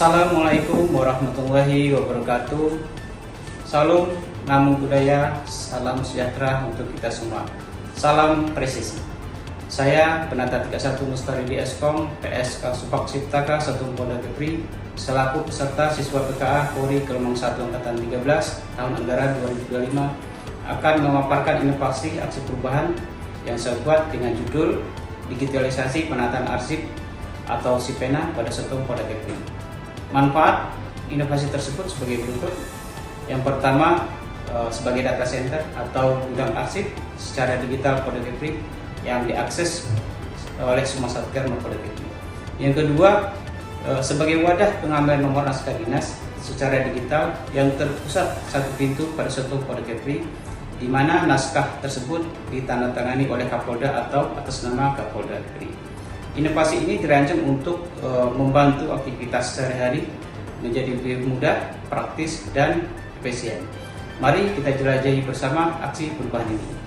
Assalamualaikum warahmatullahi wabarakatuh. Salam, namo budaya, salam sejahtera untuk kita semua. Salam presisi. Saya Penata 31 Mustaridi Eskom, PSK Supak Ciptaka 1 Polda Kepri, selaku peserta siswa PKA Polri Gelombang 1 Angkatan 13 tahun anggaran 2025 akan memaparkan inovasi aksi perubahan yang saya buat dengan judul Digitalisasi Penataan Arsip atau SIPENA pada Setum Polda Kepri. Manfaat inovasi tersebut sebagai berikut. Yang pertama, sebagai data center atau gudang arsip secara digital Polda Kepri yang diakses oleh semua satker Polda Kepri. Yang kedua, sebagai wadah pengambilan nomor naskah dinas secara digital yang terpusat satu pintu pada Setum Polda Kepri, di mana naskah tersebut ditandatangani oleh Kapolda atau atas nama Kapolda Kepri. Inovasi ini dirancang untuk membantu aktivitas sehari-hari menjadi lebih mudah, praktis, dan efisien. Mari kita jelajahi bersama aksi perubahan ini.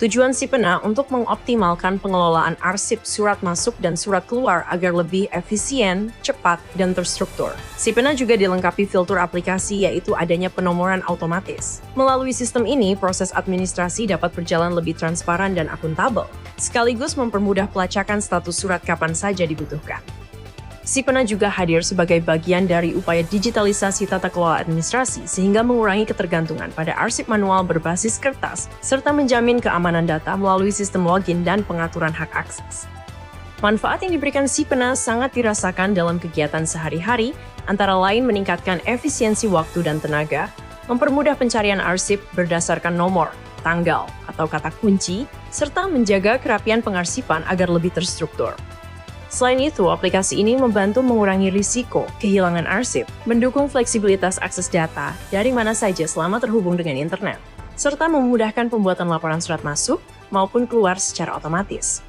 Tujuan SIPENA untuk mengoptimalkan pengelolaan arsip surat masuk dan surat keluar agar lebih efisien, cepat, dan terstruktur. SIPENA juga dilengkapi fitur aplikasi, yaitu adanya penomoran otomatis. Melalui sistem ini, proses administrasi dapat berjalan lebih transparan dan akuntabel, sekaligus mempermudah pelacakan status surat kapan saja dibutuhkan. SIPENA juga hadir sebagai bagian dari upaya digitalisasi tata kelola administrasi sehingga mengurangi ketergantungan pada arsip manual berbasis kertas serta menjamin keamanan data melalui sistem login dan pengaturan hak akses. Manfaat yang diberikan SIPENA sangat dirasakan dalam kegiatan sehari-hari, antara lain meningkatkan efisiensi waktu dan tenaga, mempermudah pencarian arsip berdasarkan nomor, tanggal, atau kata kunci, serta menjaga kerapian pengarsipan agar lebih terstruktur. Selain itu, aplikasi ini membantu mengurangi risiko kehilangan arsip, mendukung fleksibilitas akses data dari mana saja selama terhubung dengan internet, serta memudahkan pembuatan laporan surat masuk maupun keluar secara otomatis.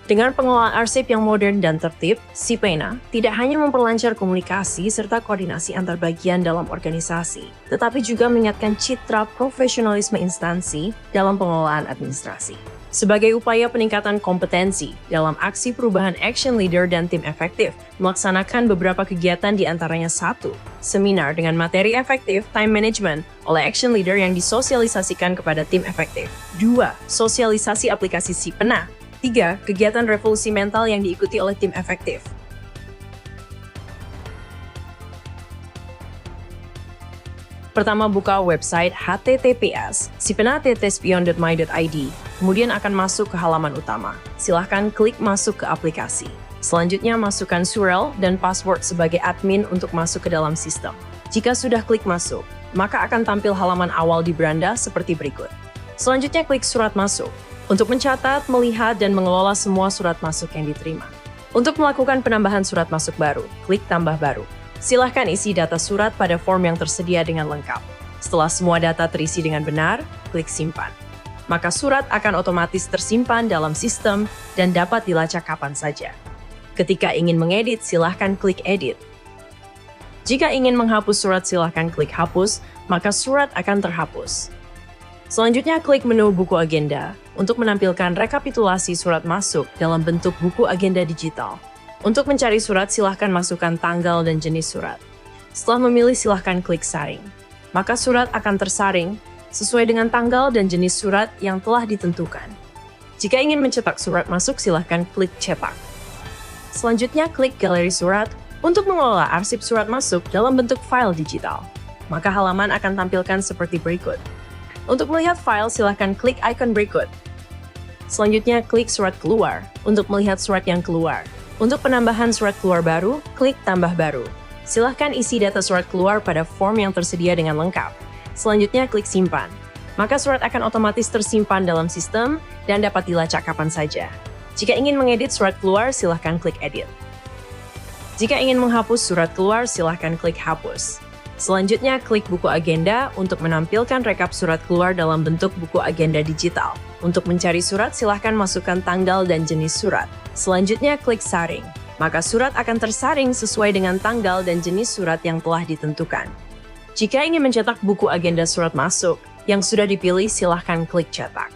Dengan pengelolaan arsip yang modern dan tertib, SIPENA tidak hanya memperlancar komunikasi serta koordinasi antar bagian dalam organisasi, tetapi juga mengingatkan citra profesionalisme instansi dalam pengelolaan administrasi. Sebagai upaya peningkatan kompetensi dalam aksi perubahan Action Leader dan tim efektif, melaksanakan beberapa kegiatan di antaranya 1. Seminar dengan materi efektif time management oleh Action Leader yang disosialisasikan kepada tim efektif. 2. Sosialisasi aplikasi SIPENA. 3. Kegiatan revolusi mental yang diikuti oleh tim efektif. Pertama, buka website https://sipena-beyond.my.id, kemudian akan masuk ke halaman utama. Silahkan klik masuk ke aplikasi. Selanjutnya, masukkan URL dan password sebagai admin untuk masuk ke dalam sistem. Jika sudah klik masuk, maka akan tampil halaman awal di beranda seperti berikut. Selanjutnya, klik surat masuk untuk mencatat, melihat, dan mengelola semua surat masuk yang diterima. Untuk melakukan penambahan surat masuk baru, klik tambah baru. Silahkan isi data surat pada form yang tersedia dengan lengkap. Setelah semua data terisi dengan benar, klik simpan. Maka surat akan otomatis tersimpan dalam sistem dan dapat dilacak kapan saja. Ketika ingin mengedit, silahkan klik edit. Jika ingin menghapus surat, silahkan klik hapus, maka surat akan terhapus. Selanjutnya, klik menu buku agenda untuk menampilkan rekapitulasi surat masuk dalam bentuk buku agenda digital. Untuk mencari surat, silahkan masukkan tanggal dan jenis surat. Setelah memilih, silahkan klik saring. Maka surat akan tersaring sesuai dengan tanggal dan jenis surat yang telah ditentukan. Jika ingin mencetak surat masuk, silahkan klik cetak. Selanjutnya, klik galeri surat untuk mengelola arsip surat masuk dalam bentuk file digital. Maka halaman akan tampilkan seperti berikut. Untuk melihat file, silahkan klik icon berikut. Selanjutnya, klik surat keluar untuk melihat surat yang keluar. Untuk penambahan surat keluar baru, klik tambah baru. Silahkan isi data surat keluar pada form yang tersedia dengan lengkap. Selanjutnya, klik simpan. Maka surat akan otomatis tersimpan dalam sistem dan dapat dilacak kapan saja. Jika ingin mengedit surat keluar, silahkan klik edit. Jika ingin menghapus surat keluar, silahkan klik hapus. Selanjutnya, klik buku agenda untuk menampilkan rekap surat keluar dalam bentuk buku agenda digital. Untuk mencari surat, silahkan masukkan tanggal dan jenis surat. Selanjutnya, klik saring. Maka surat akan tersaring sesuai dengan tanggal dan jenis surat yang telah ditentukan. Jika ingin mencetak buku agenda surat masuk yang sudah dipilih, silahkan klik cetak.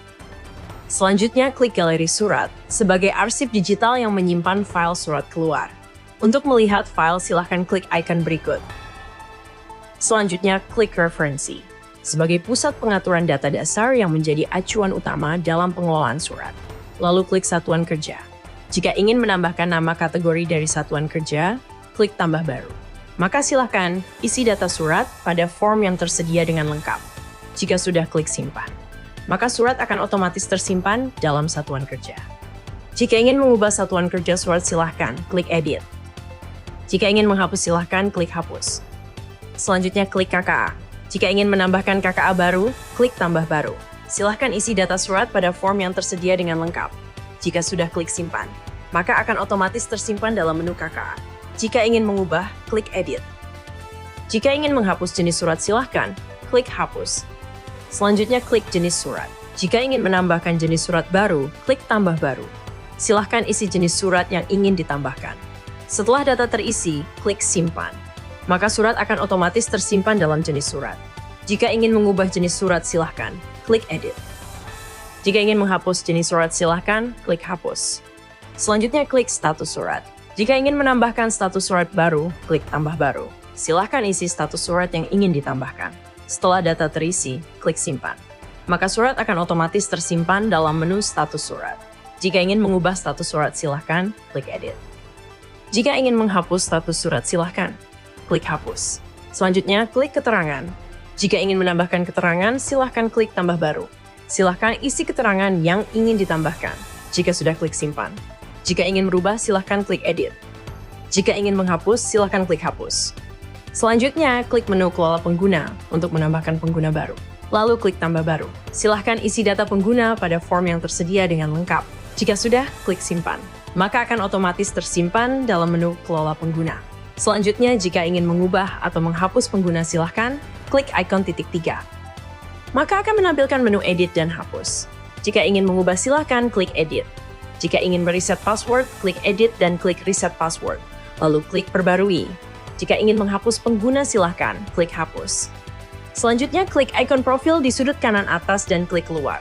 Selanjutnya, klik galeri surat sebagai arsip digital yang menyimpan file surat keluar. Untuk melihat file, silahkan klik icon berikut. Selanjutnya, klik referensi sebagai pusat pengaturan data dasar yang menjadi acuan utama dalam pengelolaan surat. Lalu klik satuan kerja. Jika ingin menambahkan nama kategori dari satuan kerja, klik tambah baru. Maka silahkan isi data surat pada form yang tersedia dengan lengkap. Jika sudah, klik simpan. Maka surat akan otomatis tersimpan dalam satuan kerja. Jika ingin mengubah satuan kerja surat, silahkan klik edit. Jika ingin menghapus, silahkan klik hapus. Selanjutnya, klik KKA. Jika ingin menambahkan KKA baru, klik tambah baru. Silahkan isi data surat pada form yang tersedia dengan lengkap. Jika sudah, klik simpan. Maka akan otomatis tersimpan dalam menu KKA. Jika ingin mengubah, klik edit. Jika ingin menghapus jenis surat, silahkan klik hapus. Selanjutnya, klik jenis surat. Jika ingin menambahkan jenis surat baru, klik tambah baru. Silahkan isi jenis surat yang ingin ditambahkan. Setelah data terisi, klik simpan. Maka surat akan otomatis tersimpan dalam jenis surat. Jika ingin mengubah jenis surat, silahkan klik edit. Jika ingin menghapus jenis surat, silahkan klik hapus. Selanjutnya, klik status surat. Jika ingin menambahkan status surat baru, klik tambah baru. Silahkan isi status surat yang ingin ditambahkan. Setelah data terisi, klik simpan. Maka surat akan otomatis tersimpan dalam menu status surat. Jika ingin mengubah status surat, silahkan klik edit. Jika ingin menghapus status surat, silahkan klik hapus. Selanjutnya, klik keterangan. Jika ingin menambahkan keterangan, silahkan klik tambah baru. Silahkan isi keterangan yang ingin ditambahkan. Jika sudah, klik simpan. Jika ingin merubah, silahkan klik edit. Jika ingin menghapus, silahkan klik hapus. Selanjutnya, klik menu kelola pengguna untuk menambahkan pengguna baru. Lalu klik tambah baru. Silahkan isi data pengguna pada form yang tersedia dengan lengkap. Jika sudah, klik simpan. Maka akan otomatis tersimpan dalam menu kelola pengguna. Selanjutnya, jika ingin mengubah atau menghapus pengguna, silahkan klik ikon titik 3. Maka akan menampilkan menu edit dan hapus. Jika ingin mengubah, silahkan klik edit. Jika ingin mereset password, klik edit dan klik reset password. Lalu klik perbarui. Jika ingin menghapus pengguna, silahkan klik hapus. Selanjutnya, klik ikon profil di sudut kanan atas dan klik keluar.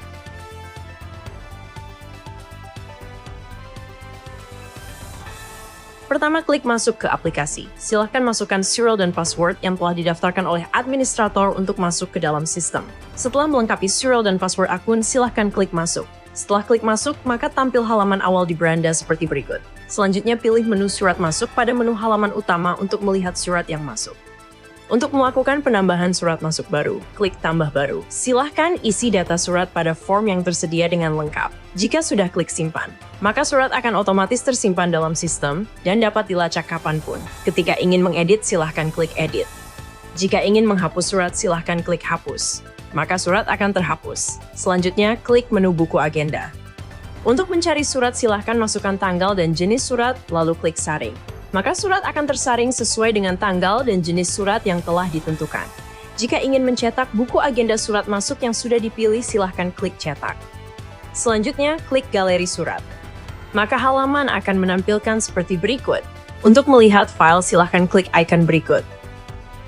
Pertama, klik masuk ke aplikasi. Silahkan masukkan serial dan password yang telah didaftarkan oleh administrator untuk masuk ke dalam sistem. Setelah melengkapi serial dan password akun, silahkan klik masuk. Setelah klik masuk, maka tampil halaman awal di beranda seperti berikut. Selanjutnya, pilih menu surat masuk pada menu halaman utama untuk melihat surat yang masuk. Untuk melakukan penambahan surat masuk baru, klik tambah baru. Silahkan isi data surat pada form yang tersedia dengan lengkap. Jika sudah, klik simpan. Maka surat akan otomatis tersimpan dalam sistem dan dapat dilacak kapanpun. Ketika ingin mengedit, silahkan klik edit. Jika ingin menghapus surat, silahkan klik hapus. Maka surat akan terhapus. Selanjutnya, klik menu buku agenda. Untuk mencari surat, silahkan masukkan tanggal dan jenis surat, lalu klik saring. Maka surat akan tersaring sesuai dengan tanggal dan jenis surat yang telah ditentukan. Jika ingin mencetak buku agenda surat masuk yang sudah dipilih, silahkan klik cetak. Selanjutnya, klik galeri surat. Maka halaman akan menampilkan seperti berikut. Untuk melihat file, silahkan klik icon berikut.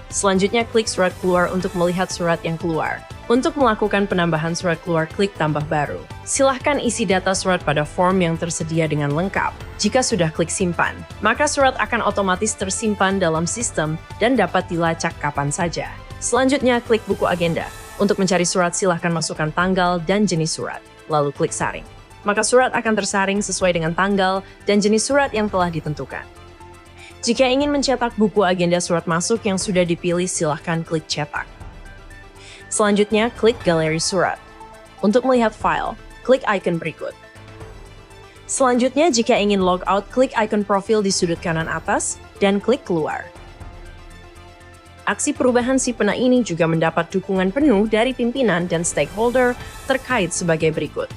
Selanjutnya, klik surat keluar untuk melihat surat yang keluar. Untuk melakukan penambahan surat keluar, klik tambah baru. Silahkan isi data surat pada form yang tersedia dengan lengkap. Jika sudah, klik simpan. Maka surat akan otomatis tersimpan dalam sistem dan dapat dilacak kapan saja. Selanjutnya, klik buku agenda. Untuk mencari surat, silahkan masukkan tanggal dan jenis surat. Lalu klik saring. Maka surat akan tersaring sesuai dengan tanggal dan jenis surat yang telah ditentukan. Jika ingin mencetak buku agenda surat masuk yang sudah dipilih, silahkan klik cetak. Selanjutnya, klik galeri surat. Untuk melihat file, klik icon berikut. Selanjutnya, jika ingin log out, klik icon profil di sudut kanan atas dan klik keluar. Aksi perubahan si pena ini juga mendapat dukungan penuh dari pimpinan dan stakeholder terkait sebagai berikut.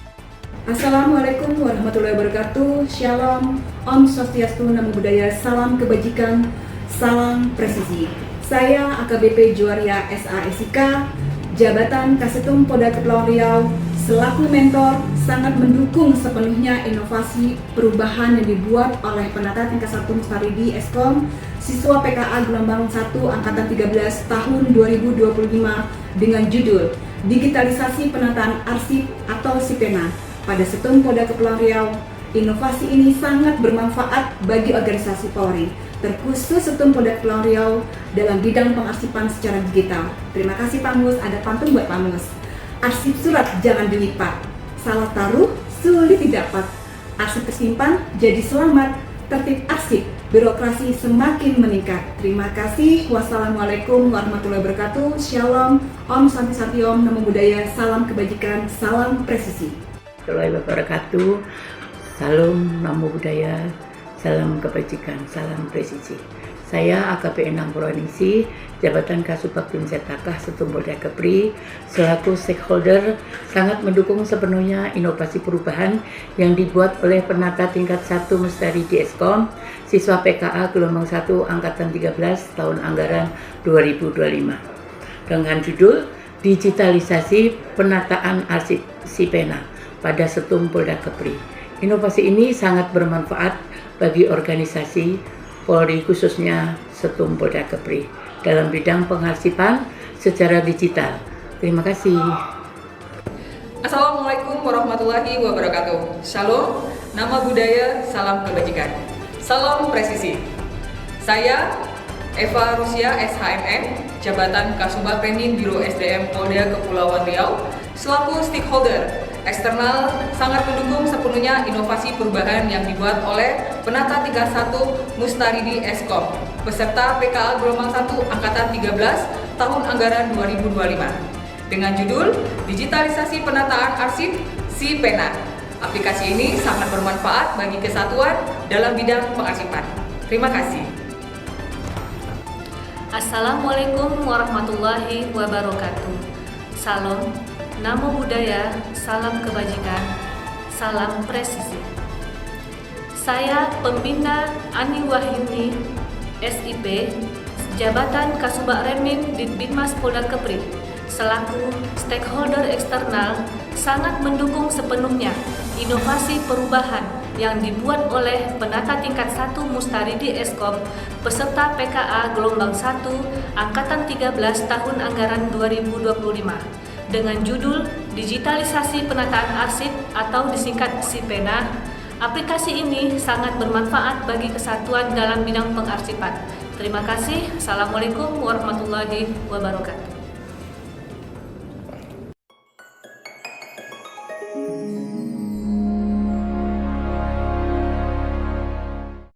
Assalamualaikum warahmatullahi wabarakatuh. Shalom, Om Swastiastu, Namo Buddhaya, salam kebajikan, salam presisi. Saya AKBP Juwaria SASIK, Jabatan Kasetum Polda Kepulauan Riau, selaku mentor sangat mendukung sepenuhnya inovasi perubahan yang dibuat oleh Penata Tingkat 1 Mustaridi Eskom, siswa PKA Gelombang 1 Angkatan 13 tahun 2025 dengan judul Digitalisasi Penataan Arsip atau SIPENA. pada Setum Polda Kepulauan Riau. Inovasi ini sangat bermanfaat bagi organisasi Polri, terkhusus Setum Polda Kepulauan Riau dalam bidang pengarsipan secara digital. Terima kasih Pak Mus, ada pantun buat Pak Mus. Arsip surat jangan dilipat, salah taruh sulit didapat. Arsip tersimpan jadi selamat, tertib arsip, birokrasi semakin meningkat. Terima kasih. Wassalamualaikum warahmatullahi wabarakatuh. Shalom, Om Santi Santi Om, Namo Buddhaya, salam kebajikan, salam presisi. Warahmatullahi wabarakatuh. Salam Namo Buddhaya, salam kebajikan, salam presisi. Saya AKP Enang Purwaningsih, Jabatan Kasubag Tim Zetakah Setum Polda Kepri, selaku stakeholder sangat mendukung sepenuhnya inovasi perubahan yang dibuat oleh penata tingkat 1 Mustari di Eskom, siswa PKA gelombang 1 Angkatan 13 tahun anggaran 2025. Dengan judul Digitalisasi Penataan Arsip Sipena pada Setum Polda Kepri. Inovasi ini sangat bermanfaat bagi organisasi Polri, khususnya Setum Polda Kepri, dalam bidang pengarsipan secara digital. Terima kasih. Assalamualaikum warahmatullahi wabarakatuh. Shalom, Namo Buddhaya, salam kebajikan, salam presisi. Saya Eva Rusia SHMM, Jabatan Kasubag Renin Biro SDM Polda Kepulauan Riau, selaku stakeholder eksternal sangat mendukung sepenuhnya inovasi perubahan yang dibuat oleh penata tingkat 1 Mustaridi Eskom, peserta PKA gelombang 1 Angkatan 13 tahun anggaran 2025, dengan judul Digitalisasi Penataan Arsip Sipena. Aplikasi ini sangat bermanfaat bagi kesatuan dalam bidang pengarsipan. Terima kasih. Assalamualaikum warahmatullahi wabarakatuh. Salam, Namo Buddhaya, salam kebajikan, salam presisi. Saya Pembina Ani Wahyuni, SIP, Jabatan Kasubag Remin Ditbinmas Polda Kepri, selaku stakeholder eksternal sangat mendukung sepenuhnya inovasi perubahan yang dibuat oleh penata tingkat 1 Mustaridi Eskom peserta PKA gelombang 1 Angkatan 13 tahun anggaran 2025 dengan judul Digitalisasi Penataan Arsip atau disingkat Sipena. Aplikasi ini sangat bermanfaat bagi kesatuan dalam bidang pengarsipan. Terima kasih. Assalamualaikum warahmatullahi wabarakatuh.